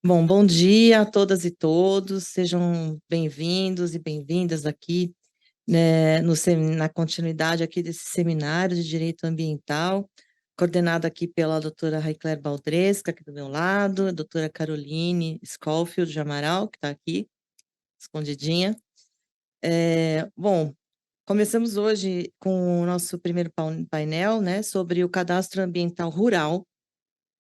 Bom dia a todas e todos, sejam bem-vindos e bem-vindas aqui, né, na continuidade aqui desse seminário de Direito Ambiental, coordenado aqui pela doutora Raicler Baldresca, aqui do meu lado, a doutora Caroline Schofield de Amaral, que está aqui, escondidinha. Bom, começamos hoje com o nosso primeiro painel, né, sobre o cadastro ambiental rural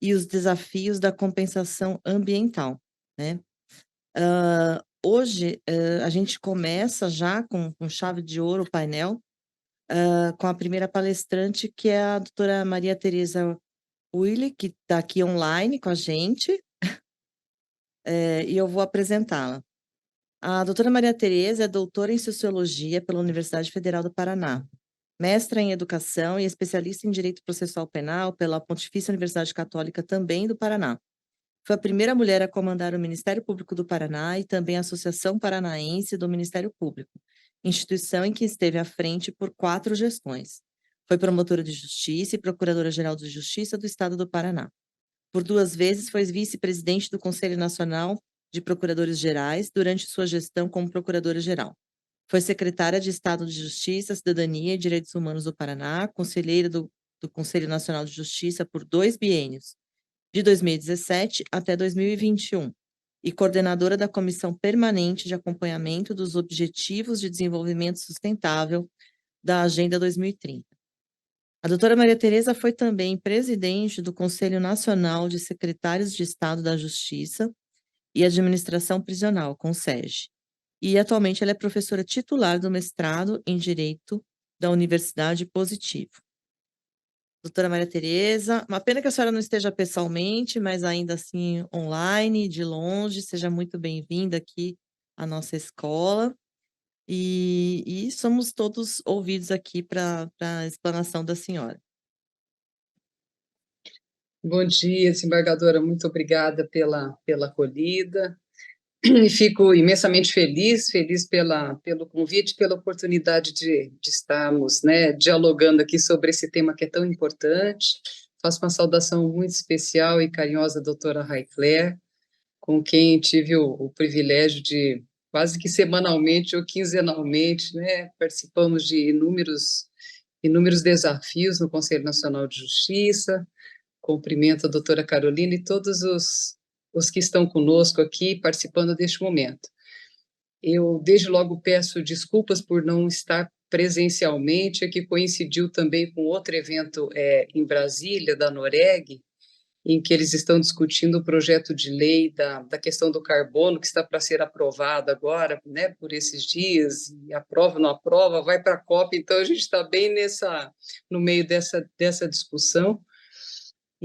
e os desafios da compensação ambiental, né? Hoje, a gente começa já com chave de ouro o painel, com a primeira palestrante, que é a doutora Maria Tereza Willi, que está aqui online com a gente, e eu vou apresentá-la. A doutora Maria Tereza é doutora em Sociologia pela Universidade Federal do Paraná, mestra em Educação e especialista em Direito Processual Penal pela Pontifícia Universidade Católica também do Paraná. Foi a primeira mulher a comandar o Ministério Público do Paraná e também a Associação Paranaense do Ministério Público, instituição em que esteve à frente por 4 gestões. Foi promotora de Justiça e Procuradora-Geral de Justiça do Estado do Paraná. Por 2 vezes foi vice-presidente do Conselho Nacional de Procuradores Gerais durante sua gestão como Procuradora-Geral. Foi secretária de Estado de Justiça, Cidadania e Direitos Humanos do Paraná, conselheira do Conselho Nacional de Justiça por 2 biênios, de 2017 até 2021, e coordenadora da Comissão Permanente de Acompanhamento dos Objetivos de Desenvolvimento Sustentável da Agenda 2030. A doutora Maria Tereza foi também presidente do Conselho Nacional de Secretários de Estado da Justiça e Administração Prisional, CONSEG, e atualmente ela é professora titular do mestrado em Direito da Universidade Positivo. Doutora Maria Tereza, uma pena que a senhora não esteja pessoalmente, mas ainda assim online, de longe, seja muito bem-vinda aqui à nossa escola. E somos todos ouvidos aqui para a explanação da senhora. Bom dia, desembargadora, muito obrigada pela acolhida. E fico imensamente feliz pelo convite, pela oportunidade de estarmos, né, dialogando aqui sobre esse tema que é tão importante. Faço uma saudação muito especial e carinhosa à doutora Raicler, com quem tive o privilégio de, quase que semanalmente ou quinzenalmente, né, participamos de inúmeros desafios no Conselho Nacional de Justiça. Cumprimento a doutora Carolina e todos os que estão conosco aqui participando deste momento. Eu, desde logo, peço desculpas por não estar presencialmente, que coincidiu também com outro evento em Brasília, da Noreg, em que eles estão discutindo o projeto de lei da questão do carbono, que está para ser aprovado agora, né, por esses dias, e aprova, não aprova, vai para a COP, então a gente está bem no meio dessa discussão,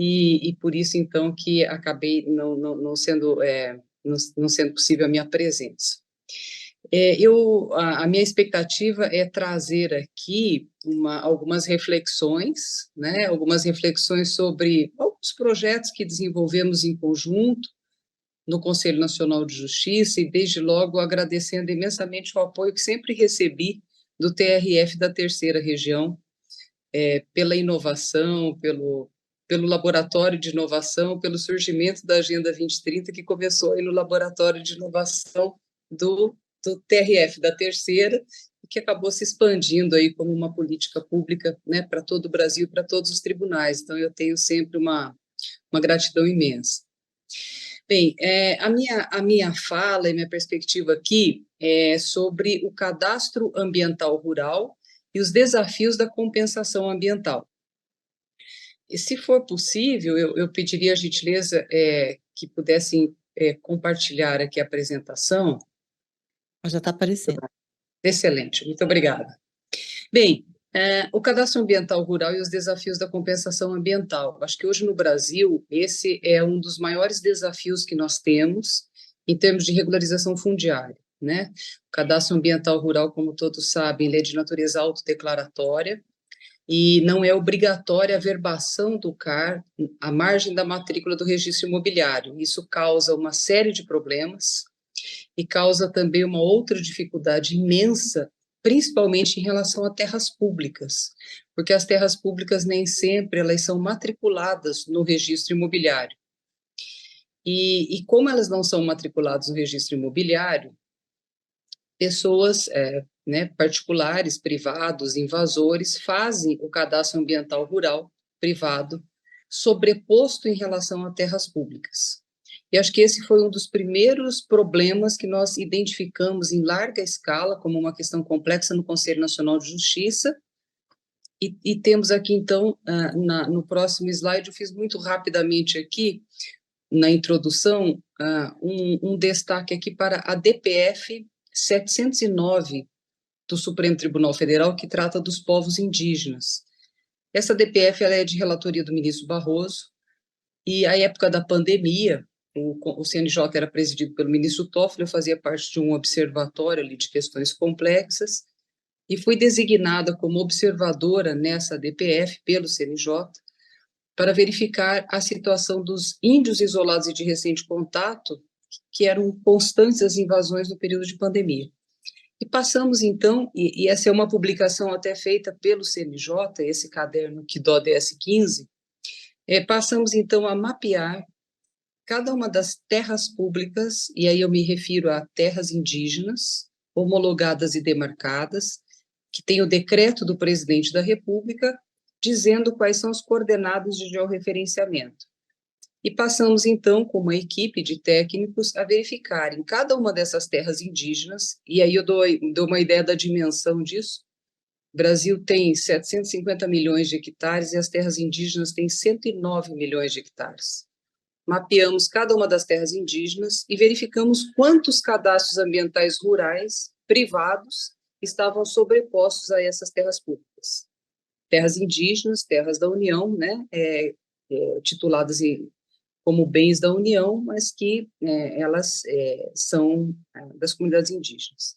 e por isso, então, que acabei não sendo, não sendo possível a minha presença. A minha expectativa é trazer aqui algumas reflexões, né, algumas reflexões sobre alguns projetos que desenvolvemos em conjunto no Conselho Nacional de Justiça, e desde logo agradecendo imensamente o apoio que sempre recebi do TRF da Terceira Região, pela inovação, pelo laboratório de inovação, pelo surgimento da Agenda 2030, que começou aí no laboratório de inovação do TRF da Terceira, e que acabou se expandindo aí como uma política pública, né, para todo o Brasil, para todos os tribunais. Então, eu tenho sempre uma gratidão imensa. Bem, a minha fala e minha perspectiva aqui é sobre o cadastro ambiental rural e os desafios da compensação ambiental. E, se for possível, eu pediria a gentileza que pudessem compartilhar aqui a apresentação. Já está aparecendo. Excelente, muito obrigada. Bem, o cadastro ambiental rural e os desafios da compensação ambiental. Acho que hoje no Brasil, esse é um dos maiores desafios que nós temos em termos de regularização fundiária, né? O cadastro ambiental rural, como todos sabem, ele é de natureza autodeclaratória, e não é obrigatória a verbação do CAR à margem da matrícula do registro imobiliário. Isso causa uma série de problemas e causa também uma outra dificuldade imensa, principalmente em relação a terras públicas, porque as terras públicas nem sempre elas são matriculadas no registro imobiliário. E como elas não são matriculadas no registro imobiliário, pessoas, né, particulares, privados, invasores, fazem o cadastro ambiental rural privado sobreposto em relação a terras públicas. E acho que esse foi um dos primeiros problemas que nós identificamos em larga escala como uma questão complexa no Conselho Nacional de Justiça. E temos aqui, então, no próximo slide, eu fiz muito rapidamente aqui, na introdução, um destaque aqui para a DPF 709 do Supremo Tribunal Federal, que trata dos povos indígenas. Essa DPF ela é de relatoria do ministro Barroso, e à época da pandemia, o CNJ era presidido pelo ministro Toffoli, eu fazia parte de um observatório ali de questões complexas, e fui designada como observadora nessa DPF pelo CNJ, para verificar a situação dos índios isolados e de recente contato, que eram constantes as invasões no período de pandemia. E passamos, então, e essa é uma publicação até feita pelo CNJ, esse caderno que do ODS 15, passamos, então, a mapear cada uma das terras públicas, e aí eu me refiro a terras indígenas, homologadas e demarcadas, que tem o decreto do presidente da República, dizendo quais são as coordenadas de georreferenciamento. E passamos, então, com uma equipe de técnicos, a verificar em cada uma dessas terras indígenas, e aí eu dou uma ideia da dimensão disso. O Brasil tem 750 milhões de hectares e as terras indígenas têm 109 milhões de hectares. Mapeamos cada uma das terras indígenas e verificamos quantos cadastros ambientais rurais, privados, estavam sobrepostos a essas terras públicas. Terras indígenas, terras da União, né, tituladas como bens da União, mas que elas são das comunidades indígenas.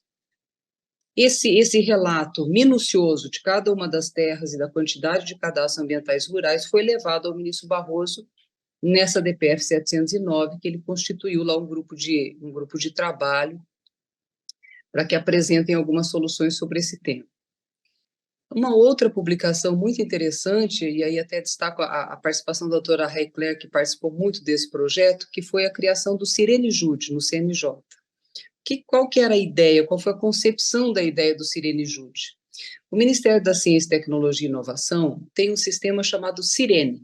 Esse relato minucioso de cada uma das terras e da quantidade de cadastros ambientais rurais foi levado ao ministro Barroso nessa DPF 709, que ele constituiu lá um grupo de trabalho para que apresentem algumas soluções sobre esse tema. Uma outra publicação muito interessante, e aí até destaco a participação da doutora Raicler, que participou muito desse projeto, que foi a criação do Cirenejude, no CNJ. Qual que era a ideia, qual foi a concepção da ideia do Cirenejude? O Ministério da Ciência, Tecnologia e Inovação tem um sistema chamado Cirene,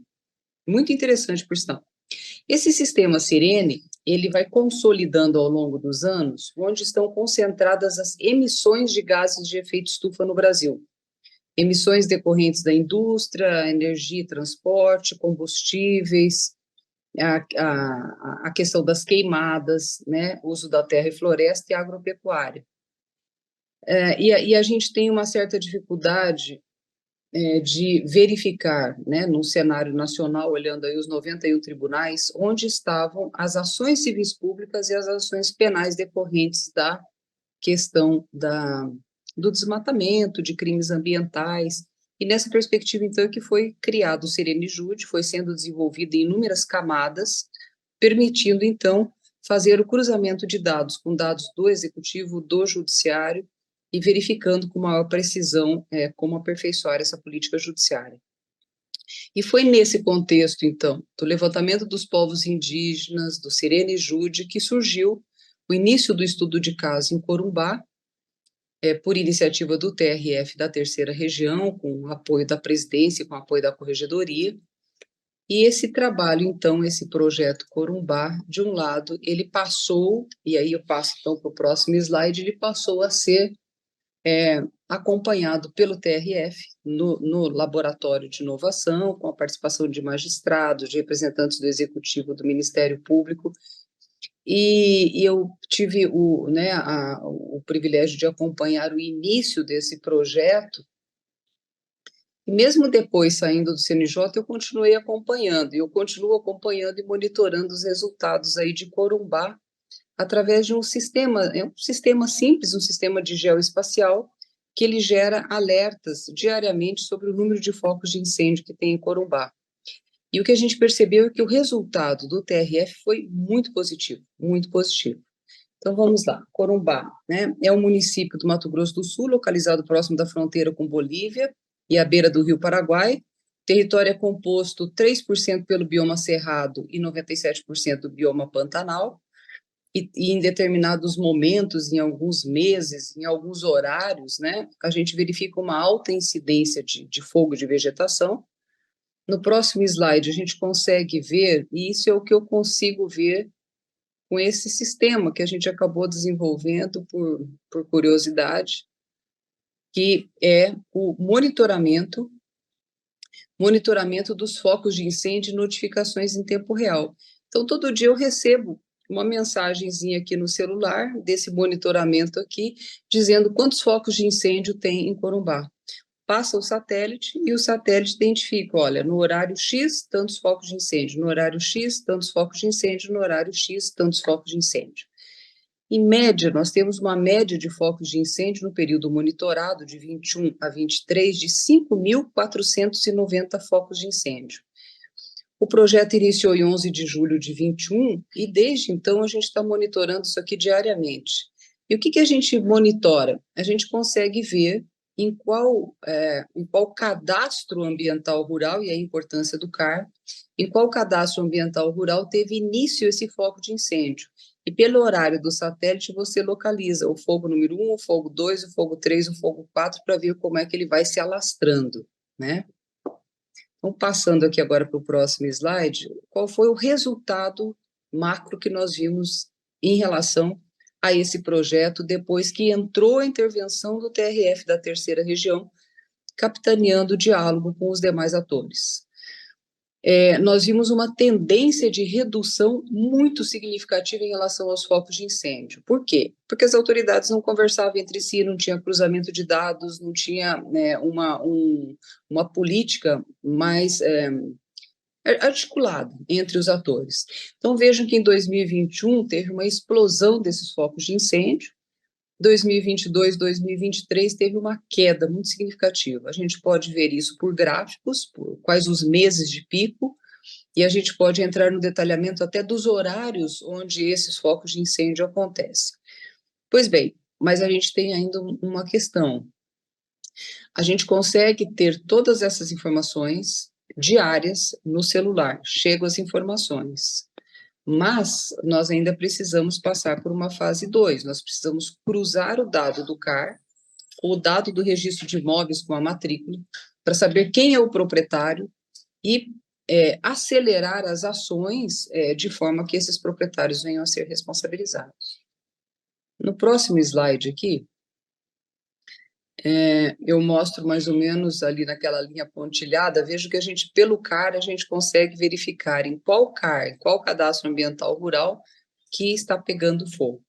muito interessante, por sinal. Esse sistema Cirene, ele vai consolidando ao longo dos anos onde estão concentradas as emissões de gases de efeito estufa no Brasil. Emissões decorrentes da indústria, energia e transporte, combustíveis, a questão das queimadas, né, uso da terra e floresta e agropecuária. E a gente tem uma certa dificuldade de verificar, né, num cenário nacional, olhando aí os 91 tribunais, onde estavam as ações civis públicas e as ações penais decorrentes da questão do desmatamento, de crimes ambientais, e nessa perspectiva, então, é que foi criado o Cirenejude, foi sendo desenvolvido em inúmeras camadas, permitindo, então, fazer o cruzamento de dados com dados do Executivo, do Judiciário, e verificando com maior precisão como aperfeiçoar essa política judiciária. E foi nesse contexto, então, do levantamento dos povos indígenas, do Cirenejude, que surgiu o início do estudo de caso em Corumbá, por iniciativa do TRF da Terceira Região, com o apoio da presidência e com o apoio da Corregedoria. E esse trabalho, então, esse projeto Corumbá, de um lado, ele passou, e aí eu passo, então, para o próximo slide, ele passou a ser acompanhado pelo TRF no laboratório de inovação, com a participação de magistrados, de representantes do Executivo, do Ministério Público, e eu tive o privilégio de acompanhar o início desse projeto, e mesmo depois, saindo do CNJ, eu continuei acompanhando, e eu continuo acompanhando e monitorando os resultados aí de Corumbá, através de um sistema simples, um sistema de geoespacial, que ele gera alertas diariamente sobre o número de focos de incêndio que tem em Corumbá. E o que a gente percebeu é que o resultado do TRF foi muito positivo, muito positivo. Então, vamos lá. Corumbá, né, é um município do Mato Grosso do Sul, localizado próximo da fronteira com Bolívia e à beira do Rio Paraguai, território é composto 3% pelo bioma cerrado e 97% do bioma pantanal, e em determinados momentos, em alguns meses, em alguns horários, né, a gente verifica uma alta incidência de fogo de vegetação. No próximo slide, a gente consegue ver, e isso é o que eu consigo ver com esse sistema que a gente acabou desenvolvendo por curiosidade, que é o monitoramento dos focos de incêndio e notificações em tempo real. Então, todo dia eu recebo uma mensagenzinha aqui no celular, desse monitoramento aqui, dizendo quantos focos de incêndio tem em Corumbá. Passa o satélite e o satélite identifica, olha, no horário X, tantos focos de incêndio, no horário X, tantos focos de incêndio, no horário X, tantos focos de incêndio. Em média, nós temos uma média de focos de incêndio no período monitorado, de 21 a 23, de 5.490 focos de incêndio. O projeto iniciou em 11 de julho de 21 e desde então a gente está monitorando isso aqui diariamente. E o que a gente monitora? A gente consegue ver em qual cadastro ambiental rural, e a importância do CAR, em qual cadastro ambiental rural teve início esse foco de incêndio. E pelo horário do satélite você localiza o fogo número 1, o fogo 2, o fogo 3, o fogo 4, para ver como é que ele vai se alastrando, né? Então, passando aqui agora para o próximo slide, qual foi o resultado macro que nós vimos em relação a esse projeto depois que entrou a intervenção do TRF da Terceira Região, capitaneando o diálogo com os demais atores? Nós vimos uma tendência de redução muito significativa em relação aos focos de incêndio. Por quê? Porque as autoridades não conversavam entre si, não tinha cruzamento de dados, não tinha uma política mais articulada entre os atores. Então, vejam que em 2021 teve uma explosão desses focos de incêndio, 2022, 2023 teve uma queda muito significativa. A gente pode ver isso por gráficos, por quais os meses de pico, e a gente pode entrar no detalhamento até dos horários onde esses focos de incêndio acontecem. Pois bem, mas a gente tem ainda uma questão. A gente consegue ter todas essas informações diárias no celular, chegam as informações. Mas nós ainda precisamos passar por uma fase 2, nós precisamos cruzar o dado do CAR, o dado do registro de imóveis com a matrícula, para saber quem é o proprietário e acelerar as ações de forma que esses proprietários venham a ser responsabilizados. No próximo slide aqui, eu mostro mais ou menos ali naquela linha pontilhada, vejo que a gente, pelo CAR, a gente consegue verificar em qual CAR, em qual cadastro ambiental rural, que está pegando fogo.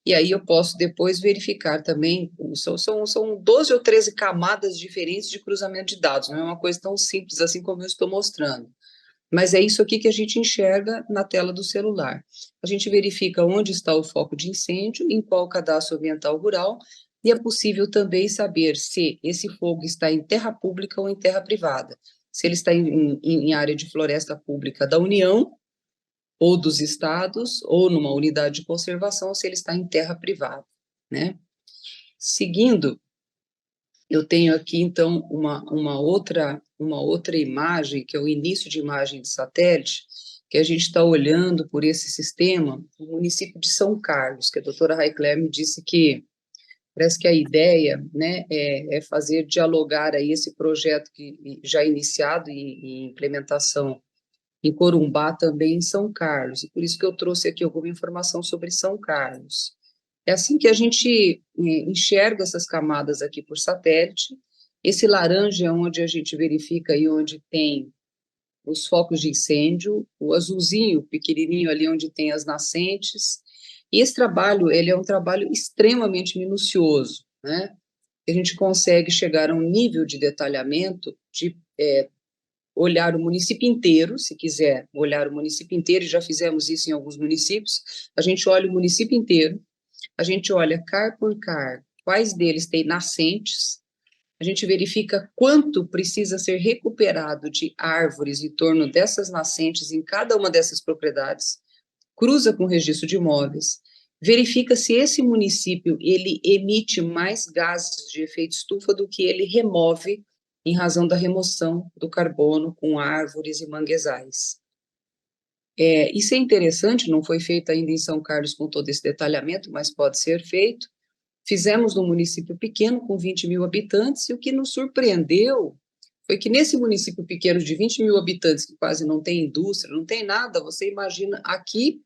E aí eu posso depois verificar também, são 12 ou 13 camadas diferentes de cruzamento de dados, não é uma coisa tão simples assim como eu estou mostrando. Mas é isso aqui que a gente enxerga na tela do celular. A gente verifica onde está o foco de incêndio, em qual cadastro ambiental rural, e é possível também saber se esse fogo está em terra pública ou em terra privada. Se ele está em área de floresta pública da União, ou dos estados, ou numa unidade de conservação, ou se ele está em terra privada, né? Seguindo, eu tenho aqui, então, uma outra imagem, que é o início de imagem de satélite, que a gente está olhando por esse sistema, o município de São Carlos, que a doutora Raicler me disse que parece que a ideia, né, é fazer dialogar aí esse projeto que já iniciado e implementação em Corumbá, também em São Carlos, e por isso que eu trouxe aqui alguma informação sobre São Carlos. É assim que a gente enxerga essas camadas aqui por satélite. Esse laranja é onde a gente verifica aí onde tem os focos de incêndio, o azulzinho pequenininho ali onde tem as nascentes. E esse trabalho, ele é um trabalho extremamente minucioso, né? A gente consegue chegar a um nível de detalhamento de olhar o município inteiro, se quiser olhar o município inteiro, e já fizemos isso em alguns municípios, a gente olha o município inteiro, a gente olha CAR por CAR, quais deles têm nascentes, a gente verifica quanto precisa ser recuperado de árvores em torno dessas nascentes em cada uma dessas propriedades, cruza com o registro de imóveis, verifica se esse município ele emite mais gases de efeito estufa do que ele remove em razão da remoção do carbono com árvores e manguezais. Isso é interessante, não foi feito ainda em São Carlos com todo esse detalhamento, mas pode ser feito. Fizemos num município pequeno, com 20 mil habitantes, e o que nos surpreendeu foi que nesse município pequeno de 20 mil habitantes, que quase não tem indústria, não tem nada, você imagina, aqui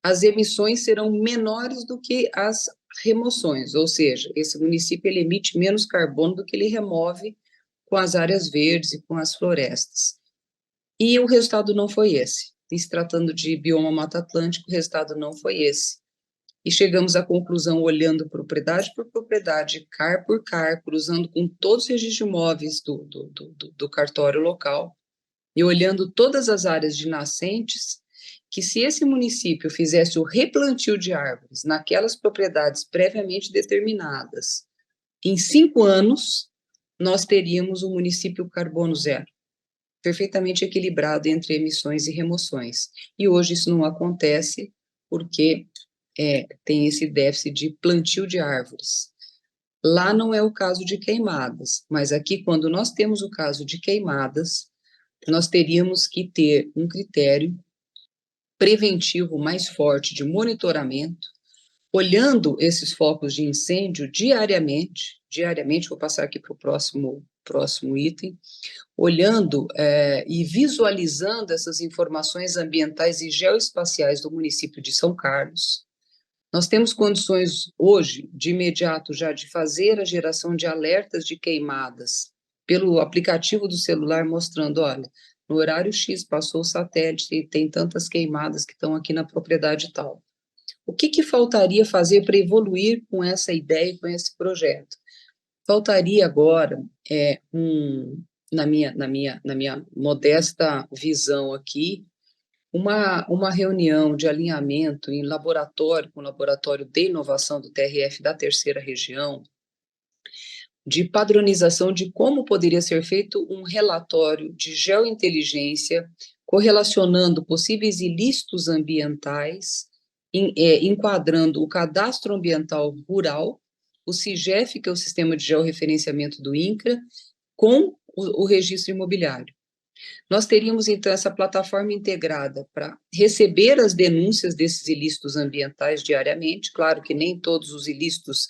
as emissões serão menores do que as remoções, ou seja, esse município ele emite menos carbono do que ele remove com as áreas verdes e com as florestas. E o resultado não foi esse. E se tratando de bioma Mata Atlântica, o resultado não foi esse. E chegamos à conclusão, olhando propriedade por propriedade, CAR por CAR, cruzando com todos os registros de imóveis do cartório local, e olhando todas as áreas de nascentes, que se esse município fizesse o replantio de árvores naquelas propriedades previamente determinadas, em 5 anos, nós teríamos um município carbono zero, perfeitamente equilibrado entre emissões e remoções. E hoje isso não acontece porque tem esse déficit de plantio de árvores. Lá não é o caso de queimadas, mas aqui, quando nós temos o caso de queimadas, nós teríamos que ter um critério preventivo mais forte de monitoramento, olhando esses focos de incêndio diariamente, vou passar aqui para o próximo item, olhando e visualizando essas informações ambientais e geoespaciais do município de São Carlos. Nós temos condições hoje, de imediato, já de fazer a geração de alertas de queimadas pelo aplicativo do celular, mostrando, olha, no horário X passou o satélite e tem tantas queimadas que estão aqui na propriedade tal. O que faltaria fazer para evoluir com essa ideia, com esse projeto? Faltaria agora, na minha modesta visão aqui, uma reunião de alinhamento em laboratório, com o Laboratório de Inovação do TRF da Terceira Região, de padronização de como poderia ser feito um relatório de geointeligência correlacionando possíveis ilícitos ambientais, enquadrando o cadastro ambiental rural, o SIGEF, que é o Sistema de Georreferenciamento do INCRA, com o registro imobiliário. Nós teríamos, então, essa plataforma integrada para receber as denúncias desses ilícitos ambientais diariamente. Claro que nem todos os ilícitos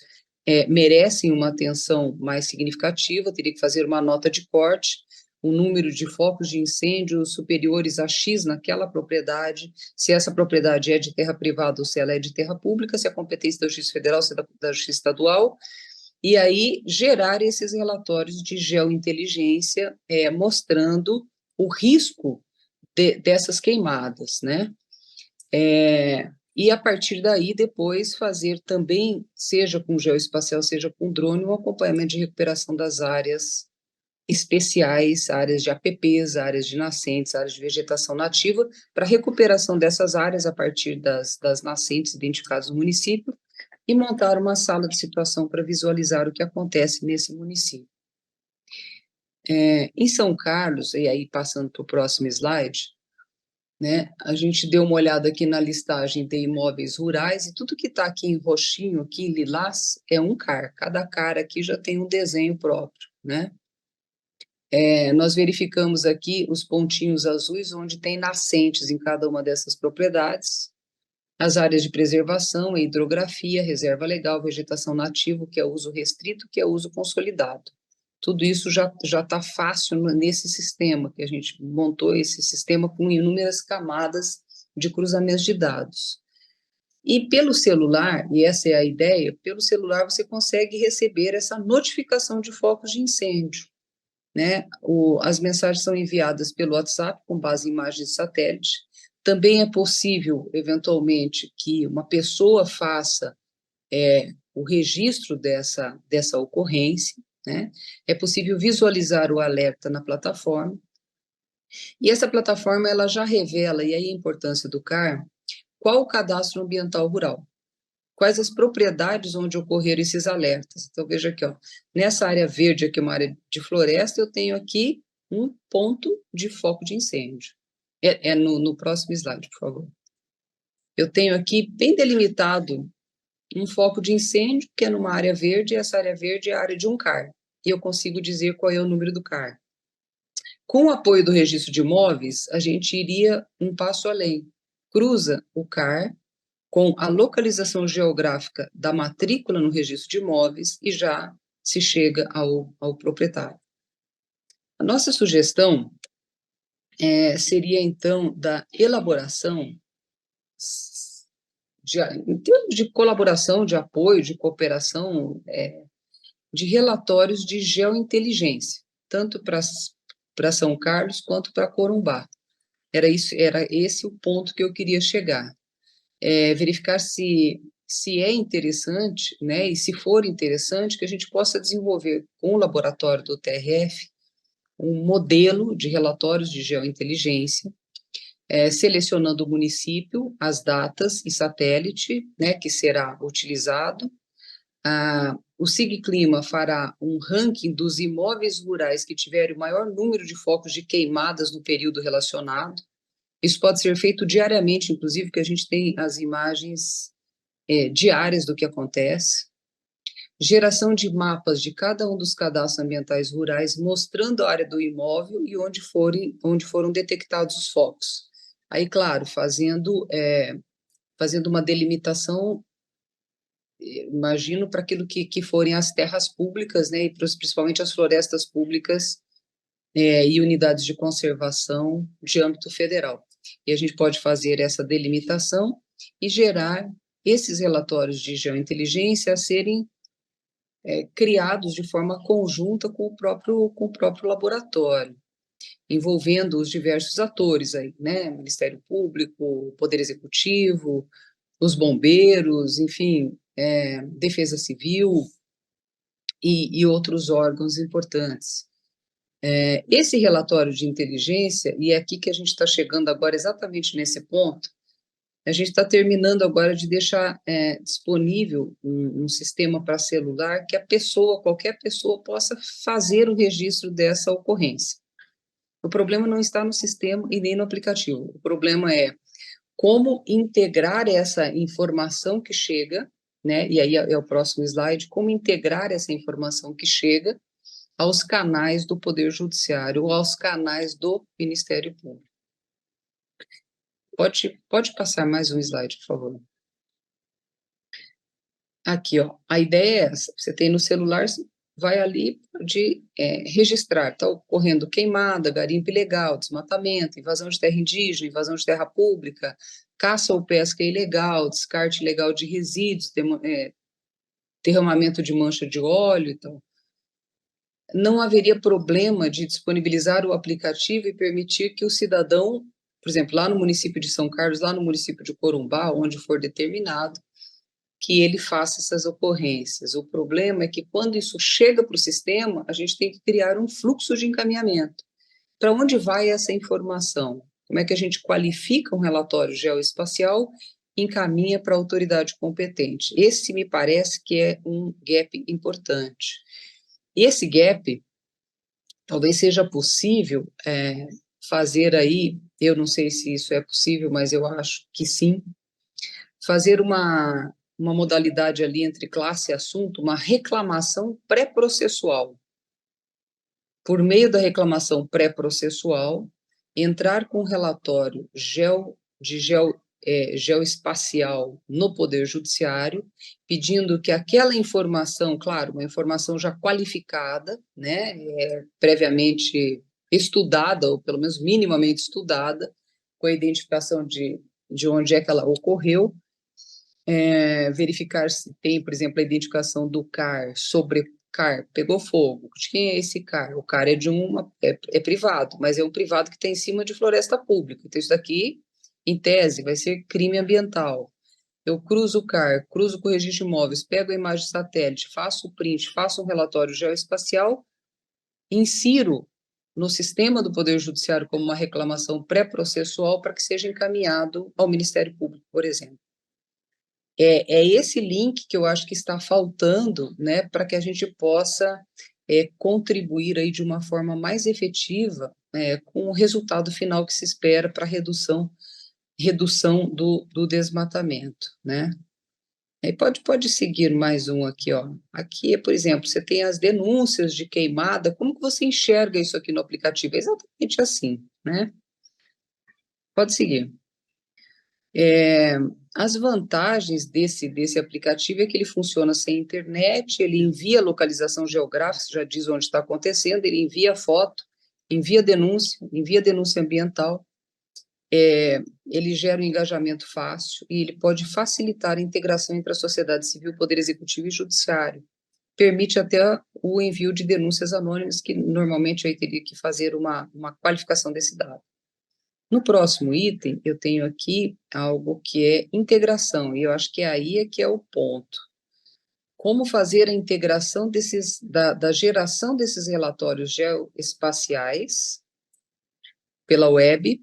merecem uma atenção mais significativa, teria que fazer uma nota de corte, o número de focos de incêndio superiores a X naquela propriedade, se essa propriedade é de terra privada ou se ela é de terra pública, se a competência da Justiça Federal, se é da Justiça Estadual, e aí gerar esses relatórios de geointeligência mostrando o risco dessas queimadas, né? E a partir daí, depois, fazer também, seja com geoespacial, seja com drone, um acompanhamento de recuperação das áreas especiais, áreas de APPs, áreas de nascentes, áreas de vegetação nativa, para recuperação dessas áreas a partir das nascentes identificadas no município, e montar uma sala de situação para visualizar o que acontece nesse município. Em São Carlos, e aí passando para o próximo slide, né, a gente deu uma olhada aqui na listagem de imóveis rurais, e tudo que está aqui em roxinho, aqui em lilás, é um CAR. Cada CAR aqui já tem um desenho próprio, né? Nós verificamos aqui os pontinhos azuis, onde tem nascentes em cada uma dessas propriedades, as áreas de preservação, hidrografia, reserva legal, vegetação nativa, que é uso restrito, que é uso consolidado. Tudo isso já está fácil nesse sistema, que a gente montou esse sistema com inúmeras camadas de cruzamentos de dados. E pelo celular, e essa é a ideia, pelo celular você consegue receber essa notificação de focos de incêndio, né? As mensagens são enviadas pelo WhatsApp, com base em imagens de satélite. Também é possível, eventualmente, que uma pessoa faça o registro dessa ocorrência, né? É possível visualizar o alerta na plataforma, e essa plataforma ela já revela, e aí a importância do CAR, qual o cadastro ambiental rural, quais as propriedades onde ocorreram esses alertas. Então, veja aqui, ó, nessa área verde, aqui uma área de floresta, eu tenho aqui um ponto de foco de incêndio. No próximo slide, por favor. Eu tenho aqui, bem delimitado, um foco de incêndio, que é numa área verde, e essa área verde é a área de um CAR. e eu consigo dizer qual é o número do CAR. Com o apoio do registro de imóveis, a gente iria um passo além. Cruza o CAR com a localização geográfica da matrícula no registro de imóveis e já se chega ao proprietário. A nossa sugestão seria, então, da elaboração, em termos de colaboração, de apoio, de cooperação, de relatórios de geointeligência, tanto para São Carlos quanto para Corumbá. Era esse o ponto que eu queria chegar. Verificar se é interessante, né, e se for interessante, que a gente possa desenvolver com o laboratório do TRF um modelo de relatórios de geointeligência, selecionando o município, as datas e satélite, né, que será utilizado. O SIG-Clima fará um ranking dos imóveis rurais que tiverem o maior número de focos de queimadas no período relacionado. Isso pode ser feito diariamente, inclusive, porque a gente tem as imagens diárias do que acontece. Geração de mapas de cada um dos cadastros ambientais rurais, mostrando a área do imóvel e onde foram detectados os focos. Aí, claro, fazendo uma delimitação, imagino, para aquilo que forem as terras públicas, né, e principalmente as florestas públicas e unidades de conservação de âmbito federal. E a gente pode fazer essa delimitação e gerar esses relatórios de geointeligência a serem criados de forma conjunta com o próprio laboratório, envolvendo os diversos atores aí, né, Ministério Público, Poder Executivo, os bombeiros, enfim, Defesa Civil e outros órgãos importantes. Esse relatório de inteligência, e é aqui que a gente está chegando agora exatamente nesse ponto, a gente está terminando agora de deixar disponível um sistema para celular que qualquer pessoa possa fazer o registro dessa ocorrência. O problema não está no sistema e nem no aplicativo. O problema é como integrar essa informação que chega, né? E aí é o próximo slide, como integrar essa informação que chega aos canais do Poder Judiciário ou aos canais do Ministério Público. Pode passar mais um slide, por favor. Aqui, ó, a ideia é essa, você tem no celular, vai ali de registrar, está ocorrendo queimada, garimpo ilegal, desmatamento, invasão de terra indígena, invasão de terra pública, caça ou pesca ilegal, descarte ilegal de resíduos, derramamento de mancha de óleo e tal. Não haveria problema de disponibilizar o aplicativo e permitir que o cidadão, por exemplo, lá no município de São Carlos, lá no município de Corumbá, onde for determinado, que ele faça essas ocorrências. O problema é que quando isso chega para o sistema, a gente tem que criar um fluxo de encaminhamento. Para onde vai essa informação? Como é que a gente qualifica um relatório geoespacial e encaminha para a autoridade competente? Esse me parece que é um gap importante. E esse gap, talvez seja possível fazer aí, eu não sei se isso é possível, mas eu acho que sim, fazer uma modalidade ali entre classe e assunto, uma reclamação pré-processual. Por meio da reclamação pré-processual, entrar com um relatório geoespacial no Poder Judiciário, pedindo que aquela informação, claro, uma informação já qualificada, né, previamente estudada, ou pelo menos minimamente estudada, com a identificação de onde é que ela ocorreu, verificar se tem, por exemplo, a identificação do CAR, sobre CAR, pegou fogo. De quem é esse CAR? O CAR é privado, mas é um privado que está em cima de floresta pública. Então, isso daqui, em tese, vai ser crime ambiental. Eu cruzo o CAR, cruzo com o registro de imóveis, pego a imagem de satélite, faço o print, faço um relatório geoespacial, insiro no sistema do Poder Judiciário como uma reclamação pré-processual para que seja encaminhado ao Ministério Público, por exemplo. É esse link que eu acho que está faltando, né, para que a gente possa contribuir aí de uma forma mais efetiva com o resultado final que se espera para redução do desmatamento, né? Aí pode seguir mais um aqui, ó. Aqui, por exemplo, você tem as denúncias de queimada. Como que você enxerga isso aqui no aplicativo? É exatamente assim, né? Pode seguir. As vantagens desse aplicativo é que ele funciona sem internet, ele envia localização geográfica, já diz onde está acontecendo, ele envia foto, envia denúncia ambiental, ele gera um engajamento fácil e ele pode facilitar a integração entre a sociedade civil, poder executivo e judiciário. Permite até o envio de denúncias anônimas, que normalmente aí teria que fazer uma qualificação desse dado. No próximo item, eu tenho aqui algo que é integração, e eu acho que aí é que é o ponto. Como fazer a integração da geração desses relatórios geoespaciais pela web,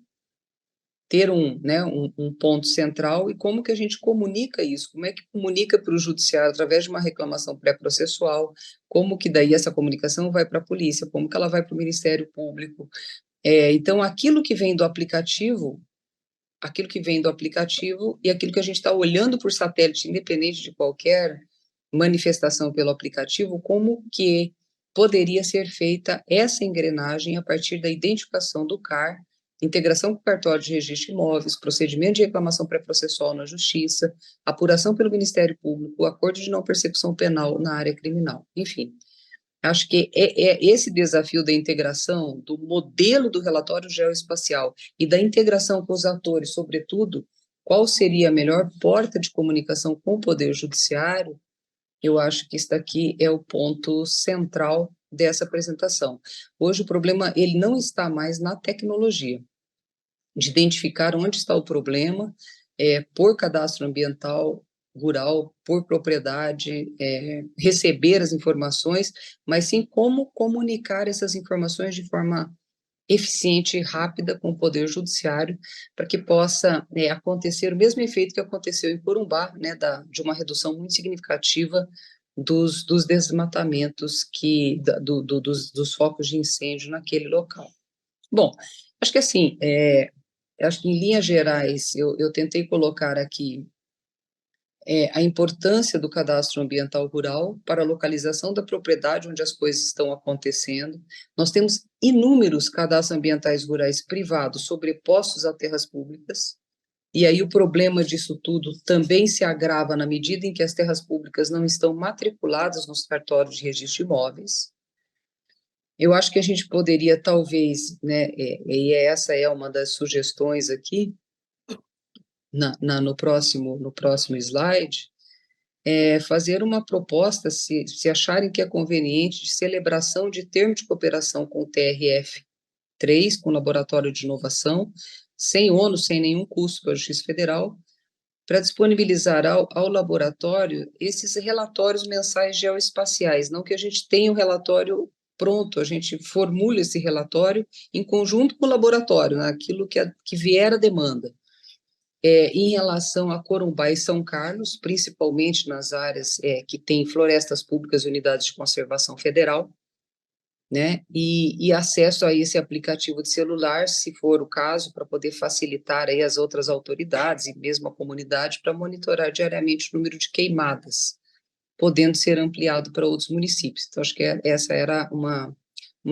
ter um ponto central, e como que a gente comunica isso, como é que comunica para o judiciário através de uma reclamação pré-processual, como que daí essa comunicação vai para a polícia, como que ela vai para o Ministério Público. Então, aquilo que vem do aplicativo e aquilo que a gente está olhando por satélite, independente de qualquer manifestação pelo aplicativo, como que poderia ser feita essa engrenagem a partir da identificação do CAR, integração com o cartório de registro de imóveis, procedimento de reclamação pré-processual na Justiça, apuração pelo Ministério Público, acordo de não persecução penal na área criminal, enfim. Acho que é esse desafio da integração do modelo do relatório geoespacial e da integração com os atores, sobretudo, qual seria a melhor porta de comunicação com o Poder Judiciário. Eu acho que isso daqui é o ponto central dessa apresentação. Hoje o problema, ele não está mais na tecnologia, de identificar onde está o problema, por cadastro ambiental rural, por propriedade, receber as informações, mas sim como comunicar essas informações de forma eficiente e rápida com o Poder Judiciário, para que possa acontecer o mesmo efeito que aconteceu em Corumbá, né, de uma redução muito significativa dos desmatamentos dos focos de incêndio naquele local. Bom, acho que assim, acho que em linhas gerais eu tentei colocar aqui a importância do cadastro ambiental rural para a localização da propriedade onde as coisas estão acontecendo. Nós temos inúmeros cadastros ambientais rurais privados sobrepostos a terras públicas, e aí o problema disso tudo também se agrava na medida em que as terras públicas não estão matriculadas nos cartórios de registro de imóveis. Eu acho que a gente poderia, talvez, né, e essa é uma das sugestões aqui, no próximo slide, fazer uma proposta, se acharem que é conveniente, de celebração de termo de cooperação com o TRF3, com o Laboratório de Inovação, sem ônus, sem nenhum custo para a Justiça Federal, para disponibilizar ao laboratório esses relatórios mensais geoespaciais, não que a gente tenha o relatório pronto, a gente formule esse relatório em conjunto com o laboratório, né, aquilo que vier a demanda. Em relação a Corumbá e São Carlos, principalmente nas áreas que tem florestas públicas e unidades de conservação federal, né, e acesso a esse aplicativo de celular, se for o caso, para poder facilitar aí as outras autoridades e mesmo a comunidade para monitorar diariamente o número de queimadas, podendo ser ampliado para outros municípios. Então, acho que essa era uma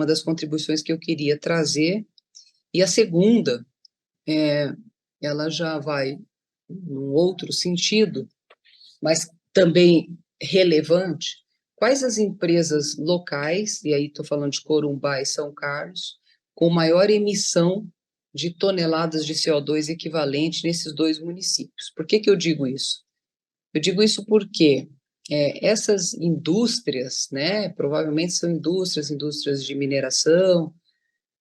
das contribuições que eu queria trazer. E a segunda, ela já vai num outro sentido, mas também relevante. Quais as empresas locais, e aí estou falando de Corumbá e São Carlos, com maior emissão de toneladas de CO2 equivalente nesses dois municípios? Por que eu digo isso? Eu digo isso porque essas indústrias, né, provavelmente são indústrias de mineração,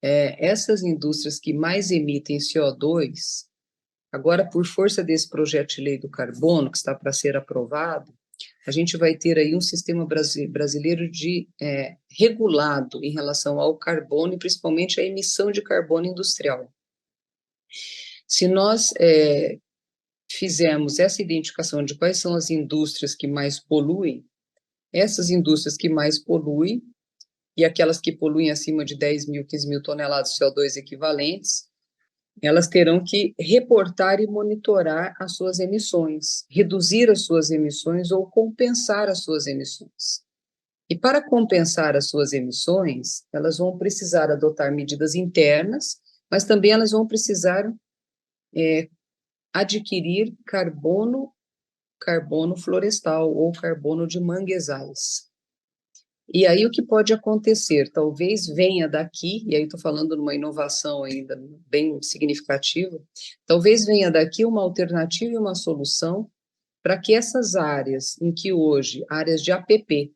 essas indústrias que mais emitem CO2. Agora, por força desse projeto de lei do carbono, que está para ser aprovado, a gente vai ter aí um sistema brasileiro regulado em relação ao carbono e principalmente a emissão de carbono industrial. Se nós fizermos essa identificação de quais são as indústrias que mais poluem, essas indústrias que mais poluem e aquelas que poluem acima de 10 mil, 15 mil toneladas de CO2 equivalentes, elas terão que reportar e monitorar as suas emissões, reduzir as suas emissões ou compensar as suas emissões. E para compensar as suas emissões, elas vão precisar adotar medidas internas, mas também elas vão precisar adquirir carbono florestal ou carbono de manguezais. E aí o que pode acontecer? Talvez venha daqui, e aí estou falando de uma inovação ainda bem significativa, talvez venha daqui uma alternativa e uma solução para que essas áreas em que hoje, áreas de APP,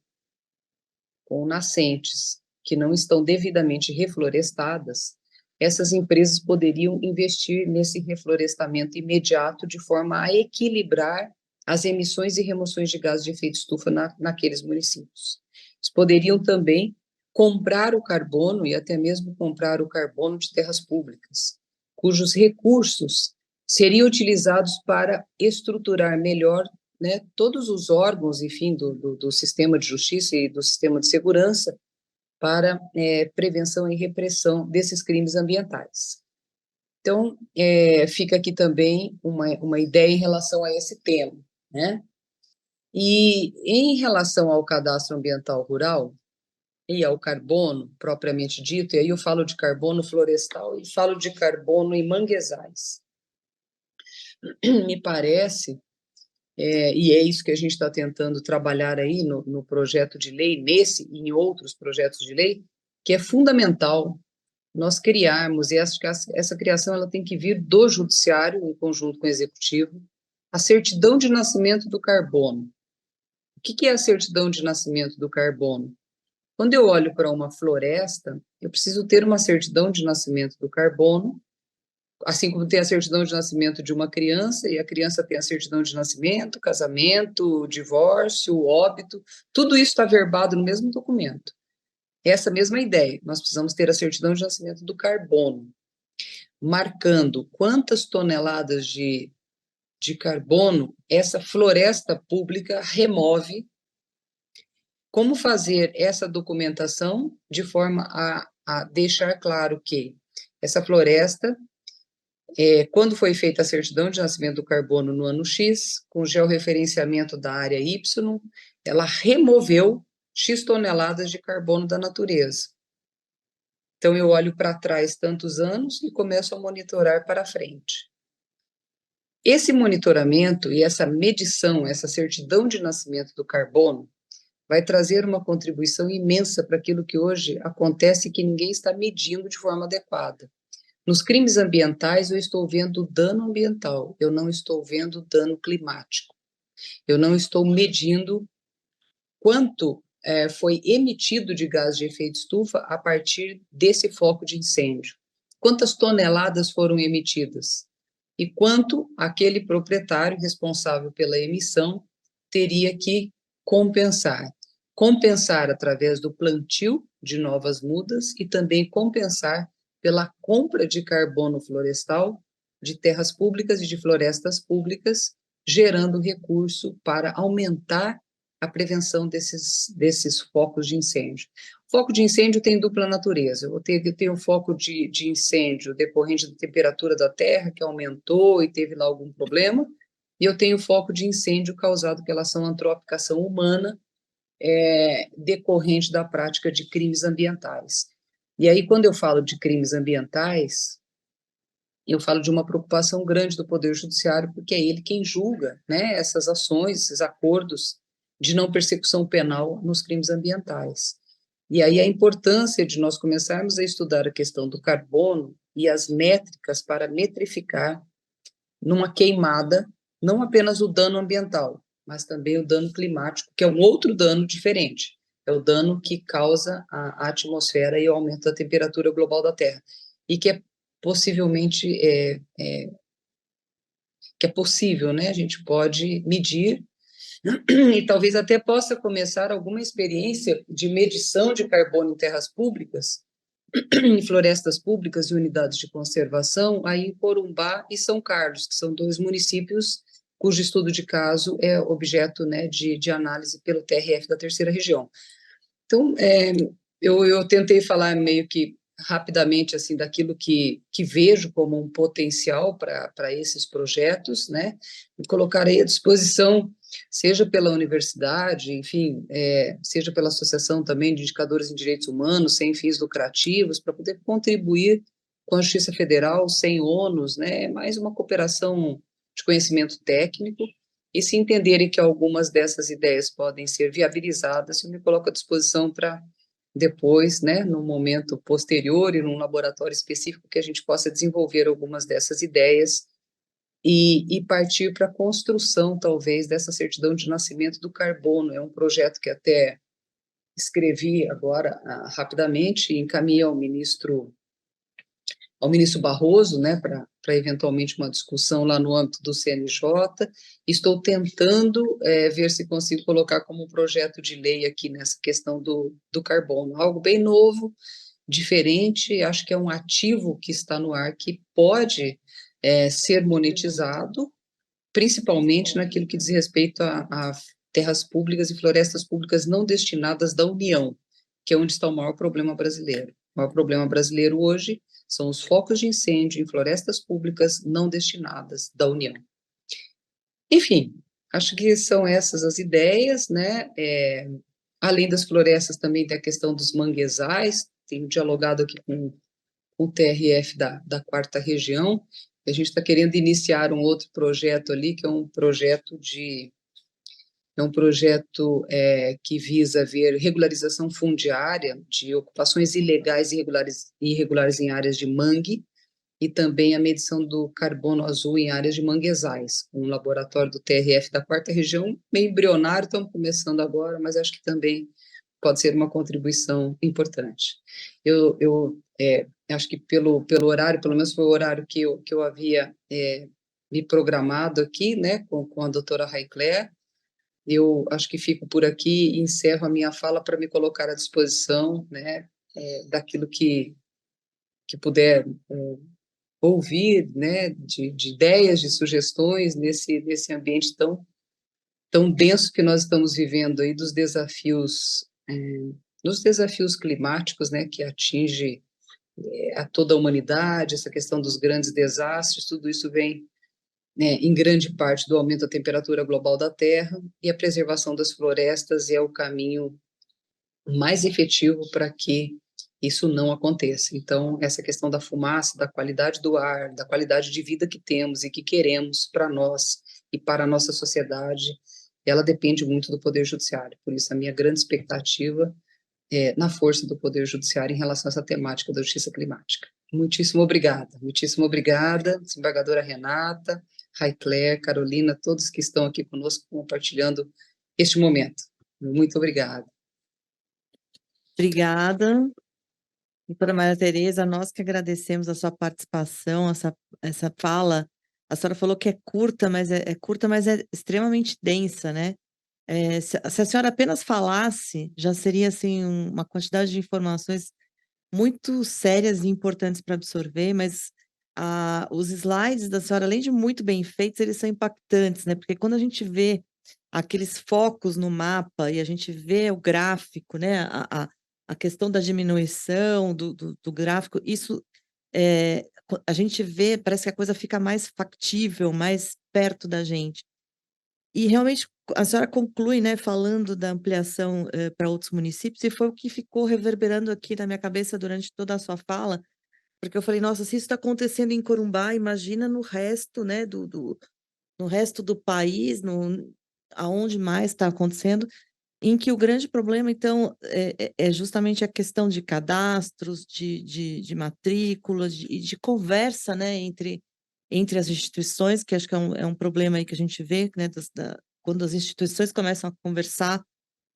com nascentes que não estão devidamente reflorestadas, essas empresas poderiam investir nesse reflorestamento imediato de forma a equilibrar as emissões e remoções de gases de efeito estufa naqueles municípios. Eles poderiam também comprar o carbono e até mesmo comprar o carbono de terras públicas, cujos recursos seriam utilizados para estruturar melhor, né, todos os órgãos, enfim, do sistema de justiça e do sistema de segurança para prevenção e repressão desses crimes ambientais. Então, fica aqui também uma ideia em relação a esse tema, né? E em relação ao cadastro ambiental rural e ao carbono propriamente dito, e aí eu falo de carbono florestal e falo de carbono em manguezais. Me parece, e é isso que a gente está tentando trabalhar aí no projeto de lei, nesse e em outros projetos de lei, que é fundamental nós criarmos, e acho que essa criação ela tem que vir do judiciário, em conjunto com o executivo, a certidão de nascimento do carbono. O que é a certidão de nascimento do carbono? Quando eu olho para uma floresta, eu preciso ter uma certidão de nascimento do carbono, assim como tem a certidão de nascimento de uma criança, e a criança tem a certidão de nascimento, casamento, divórcio, óbito, tudo isso está verbado no mesmo documento. Essa mesma ideia, nós precisamos ter a certidão de nascimento do carbono, marcando quantas toneladas de carbono essa floresta pública remove, como fazer essa documentação de forma a deixar claro que essa floresta, quando foi feita a certidão de nascimento do carbono no ano X, com georreferenciamento da área Y, ela removeu X toneladas de carbono da natureza. Então, eu olho para trás tantos anos e começo a monitorar para frente. Esse monitoramento e essa medição, essa certidão de nascimento do carbono, vai trazer uma contribuição imensa para aquilo que hoje acontece e que ninguém está medindo de forma adequada. Nos crimes ambientais, eu estou vendo dano ambiental, eu não estou vendo dano climático. Eu não estou medindo quanto foi emitido de gás de efeito estufa a partir desse foco de incêndio. Quantas toneladas foram emitidas? E quanto aquele proprietário responsável pela emissão teria que compensar? Compensar através do plantio de novas mudas e também compensar pela compra de carbono florestal de terras públicas e de florestas públicas, gerando recurso para aumentar a prevenção desses focos de incêndio. O foco de incêndio tem dupla natureza. Eu tenho foco de incêndio decorrente da temperatura da terra, que aumentou e teve lá algum problema, e eu tenho foco de incêndio causado pela ação antrópica, ação humana, decorrente da prática de crimes ambientais. E aí, quando eu falo de crimes ambientais, eu falo de uma preocupação grande do Poder Judiciário, porque é ele quem julga, né, essas ações, esses acordos de não persecução penal nos crimes ambientais. E aí a importância de nós começarmos a estudar a questão do carbono e as métricas para metrificar numa queimada, não apenas o dano ambiental, mas também o dano climático, que é um outro dano diferente. É o dano que causa a atmosfera e o aumento da temperatura global da Terra. E que é possivelmente, que é possível, né? A gente pode medir e talvez até possa começar alguma experiência de medição de carbono em terras públicas, em florestas públicas e unidades de conservação, aí em Corumbá e São Carlos, que são 2 municípios cujo estudo de caso é objeto, né, de análise pelo TRF da 3ª região. Então, eu tentei falar meio que rapidamente, assim, daquilo que vejo como um potencial para esses projetos, né? E colocarei à disposição, seja pela universidade, enfim, seja pela associação também de indicadores em direitos humanos, sem fins lucrativos, para poder contribuir com a Justiça Federal sem ônus, né? Mais uma cooperação de conhecimento técnico. E se entenderem que algumas dessas ideias podem ser viabilizadas, eu me coloco à disposição para depois, né, no momento posterior e num laboratório específico que a gente possa desenvolver algumas dessas ideias e partir para a construção, talvez, dessa certidão de nascimento do carbono. É um projeto que até escrevi agora rapidamente e encaminhei ao ministro Barroso, né, para eventualmente uma discussão lá no âmbito do CNJ. Estou tentando ver se consigo colocar como projeto de lei aqui nessa questão do carbono, algo bem novo, diferente, acho que é um ativo que está no ar que pode ser monetizado, principalmente naquilo que diz respeito a terras públicas e florestas públicas não destinadas da União, que é onde está o maior problema brasileiro. O maior problema brasileiro hoje são os focos de incêndio em florestas públicas não destinadas da União. Enfim, acho que são essas as ideias, né? Além das florestas, também tem a questão dos manguezais, tenho dialogado aqui com o TRF da quarta região, a gente está querendo iniciar um outro projeto ali, que é um projeto que visa ver regularização fundiária de ocupações ilegais e irregulares em áreas de mangue, e também a medição do carbono azul em áreas de manguezais, um laboratório do TRF da quarta região, meio embrionário, estamos começando agora, mas acho que também pode ser uma contribuição importante. Eu acho que pelo horário, pelo menos foi o horário que eu havia me programado aqui, né, com a doutora Raicler, eu acho que fico por aqui e encerro a minha fala para me colocar à disposição, né, daquilo que puder ouvir, né, de ideias, de sugestões nesse ambiente tão denso que nós estamos vivendo aí dos desafios climáticos, né, que atinge a toda a humanidade, essa questão dos grandes desastres, tudo isso vem, né, em grande parte do aumento da temperatura global da Terra, e a preservação das florestas é o caminho mais efetivo para que isso não aconteça. Então, essa questão da fumaça, da qualidade do ar, da qualidade de vida que temos e que queremos para nós e para a nossa sociedade, ela depende muito do Poder Judiciário. Por isso, a minha grande expectativa é na força do Poder Judiciário em relação a essa temática da justiça climática. Muitíssimo obrigada, desembargadora Renata, Raicler, Carolina, todos que estão aqui conosco compartilhando este momento. Muito obrigada. Obrigada. Doutora Maria Tereza, nós que agradecemos a sua participação, essa fala. A senhora falou que é curta, mas é curta, mas é extremamente densa, né? Se a senhora apenas falasse, já seria assim uma quantidade de informações muito sérias e importantes para absorver, mas os slides da senhora, além de muito bem feitos, eles são impactantes, né? Porque quando a gente vê aqueles focos no mapa e a gente vê o gráfico, né? A questão da diminuição do gráfico, isso a gente vê, parece que a coisa fica mais factível, mais perto da gente. E realmente a senhora conclui, né, falando da ampliação para outros municípios, e foi o que ficou reverberando aqui na minha cabeça durante toda a sua fala, porque eu falei, nossa, se isso está acontecendo em Corumbá, imagina no resto, né, no resto do país, aonde mais está acontecendo, em que o grande problema, então, é justamente a questão de cadastros, de matrículas, e de conversa, né, entre as instituições, que acho que é um problema aí que a gente vê, né, quando as instituições começam a conversar,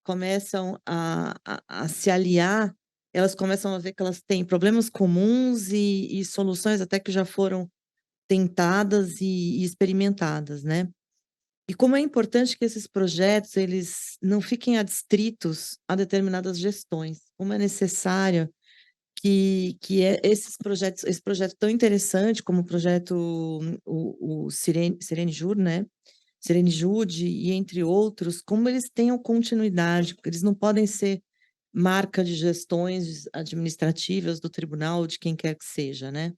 começam a se aliar, elas começam a ver que elas têm problemas comuns e soluções até que já foram tentadas e experimentadas, né? E como é importante que esses projetos eles não fiquem adstritos a determinadas gestões, como é necessário esses projetos, esse projeto tão interessante como o projeto o Sirene Jur, né? Sirene Jude e entre outros, como eles tenham continuidade, porque eles não podem ser marca de gestões administrativas do tribunal, de quem quer que seja, né?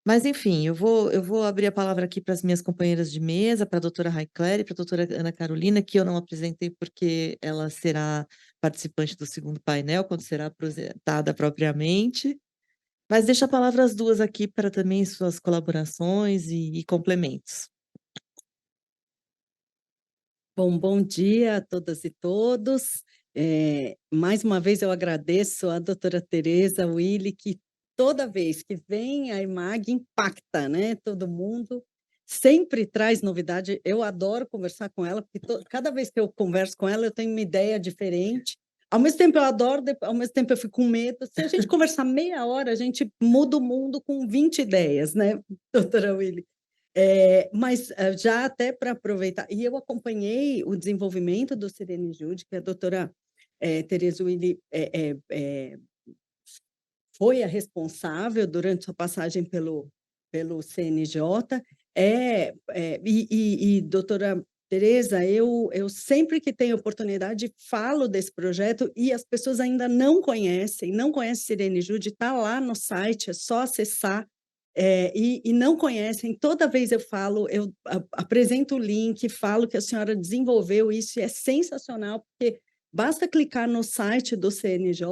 Mas, enfim, eu vou abrir a palavra aqui para as minhas companheiras de mesa, para a doutora Raicléria e para a doutora Ana Carolina, que eu não apresentei porque ela será participante do segundo painel, quando será apresentada propriamente. Mas deixo a palavra às duas aqui para também suas colaborações e complementos. Bom dia a todas e todos. Mais uma vez eu agradeço a doutora Tereza Willi, que toda vez que vem a IMAG impacta, né? Todo mundo sempre traz novidade. Eu adoro conversar com ela, porque cada vez que eu converso com ela eu tenho uma ideia diferente. Ao mesmo tempo eu adoro, ao mesmo tempo eu fico com medo. Se a gente conversar meia hora, a gente muda o mundo com 20 ideias, né, doutora Willi? Mas já até para aproveitar, e eu acompanhei o desenvolvimento do Sirene Jude, que a doutora Tereza Willi foi a responsável durante sua passagem pelo CNJ, doutora Tereza, eu sempre que tenho oportunidade falo desse projeto e as pessoas ainda não conhecem Sirene Jude, está lá no site, é só acessar, e não conhecem. Toda vez eu falo, eu apresento o link, falo que a senhora desenvolveu isso, e é sensacional, porque basta clicar no site do CNJ,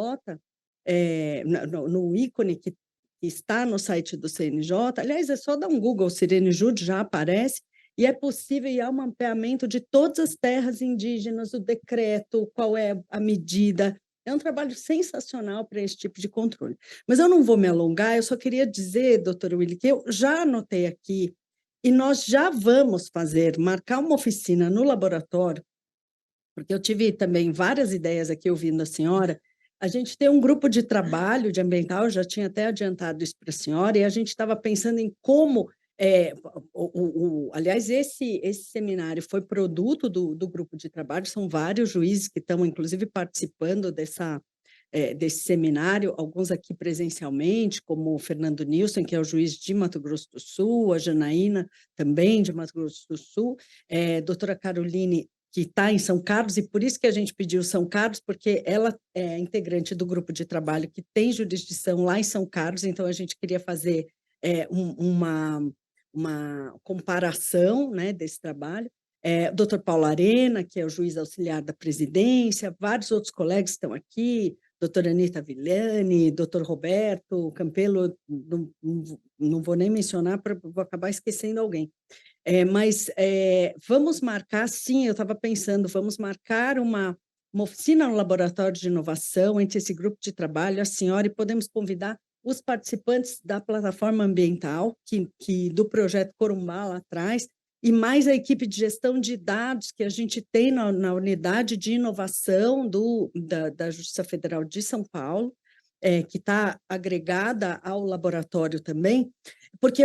no ícone que está no site do CNJ, aliás, é só dar um Google, Sirene Jude, já aparece, e é possível, e há um mapeamento de todas as terras indígenas, o decreto, qual é a medida. É um trabalho sensacional para esse tipo de controle. Mas eu não vou me alongar, eu só queria dizer, doutora Willi, que eu já anotei aqui, e nós já vamos marcar uma oficina no laboratório, porque eu tive também várias ideias aqui ouvindo a senhora. A gente tem um grupo de trabalho de ambiental, eu já tinha até adiantado isso para a senhora, e a gente estava pensando em como, aliás, esse seminário foi produto do grupo de trabalho, são vários juízes que estão, inclusive, participando desse seminário, alguns aqui presencialmente, como o Fernando Nilson, que é o juiz de Mato Grosso do Sul, a Janaína, também de Mato Grosso do Sul, doutora Caroline, que está em São Carlos, e por isso que a gente pediu São Carlos, porque ela é integrante do grupo de trabalho que tem jurisdição lá em São Carlos, então a gente queria fazer uma comparação, né, desse trabalho. O doutor Paulo Arena, que é o juiz auxiliar da presidência, vários outros colegas estão aqui, doutora Anita Villani, doutor Roberto Campelo, não vou nem mencionar, vou acabar esquecendo alguém. Mas vamos marcar, sim, eu estava pensando, vamos marcar uma oficina no laboratório de inovação entre esse grupo de trabalho, a senhora, e podemos convidar os participantes da plataforma ambiental, do projeto Corumbá lá atrás, e mais a equipe de gestão de dados que a gente tem na unidade de inovação da Justiça Federal de São Paulo, que está agregada ao laboratório também, porque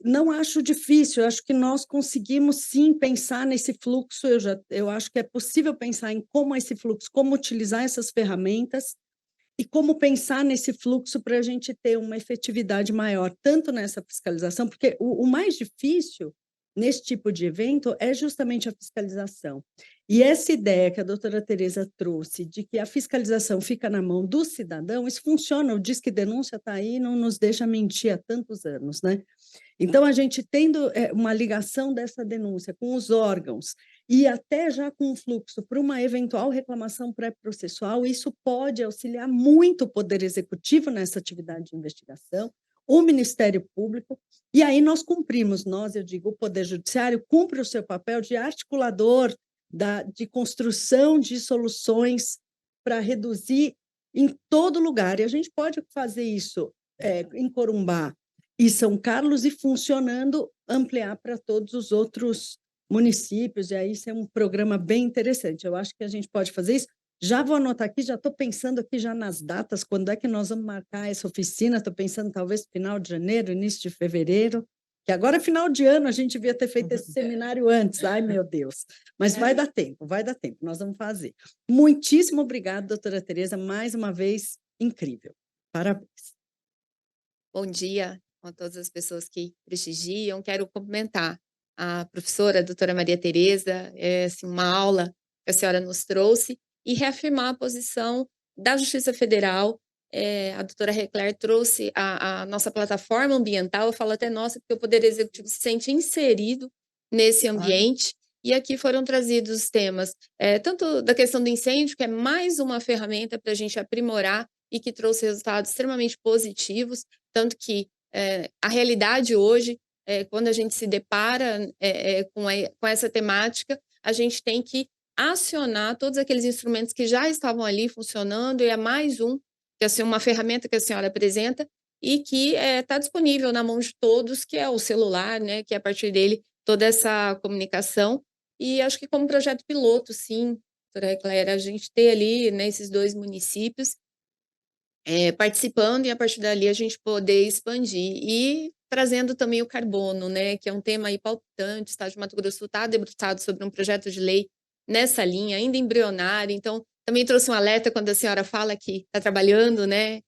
não acho difícil, eu acho que nós conseguimos sim pensar nesse fluxo, eu acho que é possível pensar em como esse fluxo, como utilizar essas ferramentas e como pensar nesse fluxo para a gente ter uma efetividade maior, tanto nessa fiscalização, porque o mais difícil nesse tipo de evento é justamente a fiscalização. E essa ideia que a doutora Tereza trouxe, de que a fiscalização fica na mão do cidadão, isso funciona, o Disque Denúncia está aí, não nos deixa mentir há tantos anos, né? Então, a gente tendo uma ligação dessa denúncia com os órgãos e até já com o fluxo para uma eventual reclamação pré-processual, isso pode auxiliar muito o Poder Executivo nessa atividade de investigação, o Ministério Público, e aí nós cumprimos, eu digo, o Poder Judiciário cumpre o seu papel de articulador de construção de soluções para reduzir em todo lugar, e a gente pode fazer isso em Corumbá e São Carlos, e funcionando, ampliar para todos os outros municípios, e aí isso é um programa bem interessante. Eu acho que a gente pode fazer isso. Já vou anotar aqui, já estou pensando aqui já nas datas, quando é que nós vamos marcar essa oficina, estou pensando talvez final de janeiro, início de fevereiro, que agora é final de ano, a gente devia ter feito esse seminário antes, ai meu Deus, mas vai dar tempo, nós vamos fazer. Muitíssimo obrigada, doutora Tereza, mais uma vez, incrível, parabéns. Bom dia a todas as pessoas que prestigiam. Quero cumprimentar a professora, a doutora Maria Tereza, assim, uma aula que a senhora nos trouxe, e reafirmar a posição da Justiça Federal. A doutora Recler trouxe a nossa plataforma ambiental, eu falo até nossa, porque o Poder Executivo se sente inserido nesse ambiente, e aqui foram trazidos os temas, tanto da questão do incêndio, que é mais uma ferramenta para a gente aprimorar e que trouxe resultados extremamente positivos, tanto que a realidade hoje, quando a gente se depara com essa temática, a gente tem que acionar todos aqueles instrumentos que já estavam ali funcionando, e é mais que é uma ferramenta que a senhora apresenta e que está disponível na mão de todos, que é o celular, né, que é a partir dele toda essa comunicação. E acho que como projeto piloto, sim, doutora Eclair, a gente ter ali, né, esses 2 municípios participando, e a partir dali a gente poder expandir e trazendo também o carbono, né, que é um tema aí palpitante. O estado de Mato Grosso do Sul está debruçado sobre um projeto de lei nessa linha, ainda embrionário, então também trouxe um alerta quando a senhora fala que está trabalhando, né,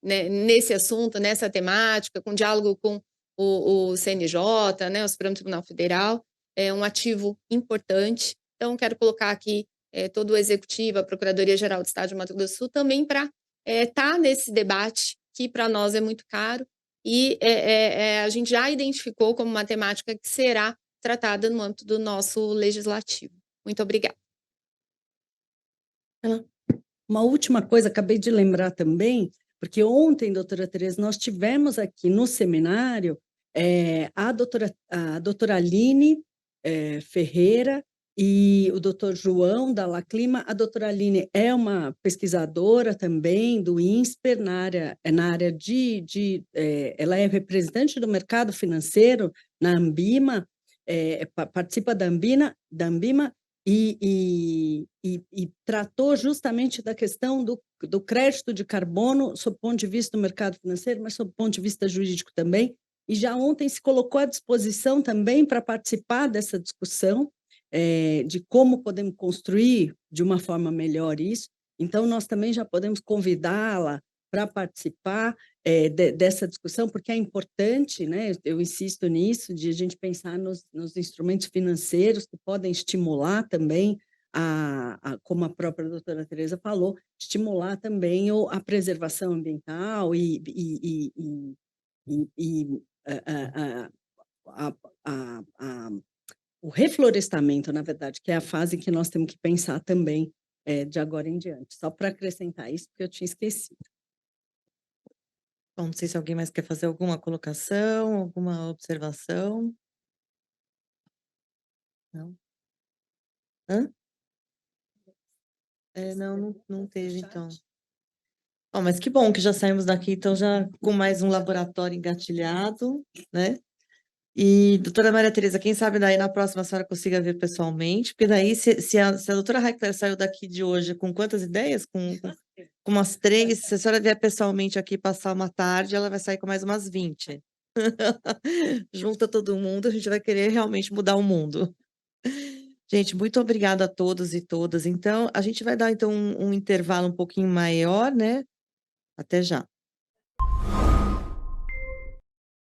né, nesse assunto, nessa temática, com diálogo com o CNJ, né, o Supremo Tribunal Federal, é um ativo importante. Então, quero colocar aqui todo o Executivo, a Procuradoria-Geral do Estado de Mato Grosso do Sul, também para estar nesse debate, que para nós é muito caro, e a gente já identificou como uma temática que será tratada no âmbito do nosso legislativo. Muito obrigada. Uma última coisa, acabei de lembrar também, porque ontem, doutora Tereza, nós tivemos aqui no seminário a doutora Aline Ferreira e o doutor João da Laclima. A doutora Aline é uma pesquisadora também do INSPER, na área ela é representante do mercado financeiro na Ambima, participa da Ambima, e tratou justamente da questão do crédito de carbono, sob o ponto de vista do mercado financeiro, mas sob o ponto de vista jurídico também, e já ontem se colocou à disposição também para participar dessa discussão, de como podemos construir de uma forma melhor isso. Então, nós também já podemos convidá-la para participar dessa discussão, porque é importante, né? Eu insisto nisso, de a gente pensar nos instrumentos financeiros que podem estimular também, como a própria doutora Tereza falou, estimular também a preservação ambiental o reflorestamento, na verdade, que é a fase que nós temos que pensar também de agora em diante. Só para acrescentar isso, porque eu tinha esquecido. Bom, não sei se alguém mais quer fazer alguma colocação, alguma observação. Não? Hã? Não teve, então. Bom, mas que bom que já saímos daqui, então, já com mais um laboratório engatilhado, né? E, doutora Maria Tereza, quem sabe daí na próxima a senhora consiga ver pessoalmente, porque daí, se a doutora Heckler saiu daqui de hoje com quantas ideias? Com umas 3, se a senhora vier pessoalmente aqui passar uma tarde, ela vai sair com mais umas 20. Junta todo mundo, a gente vai querer realmente mudar o mundo. Gente, muito obrigada a todos e todas. Então, a gente vai dar então um intervalo um pouquinho maior, né? Até já.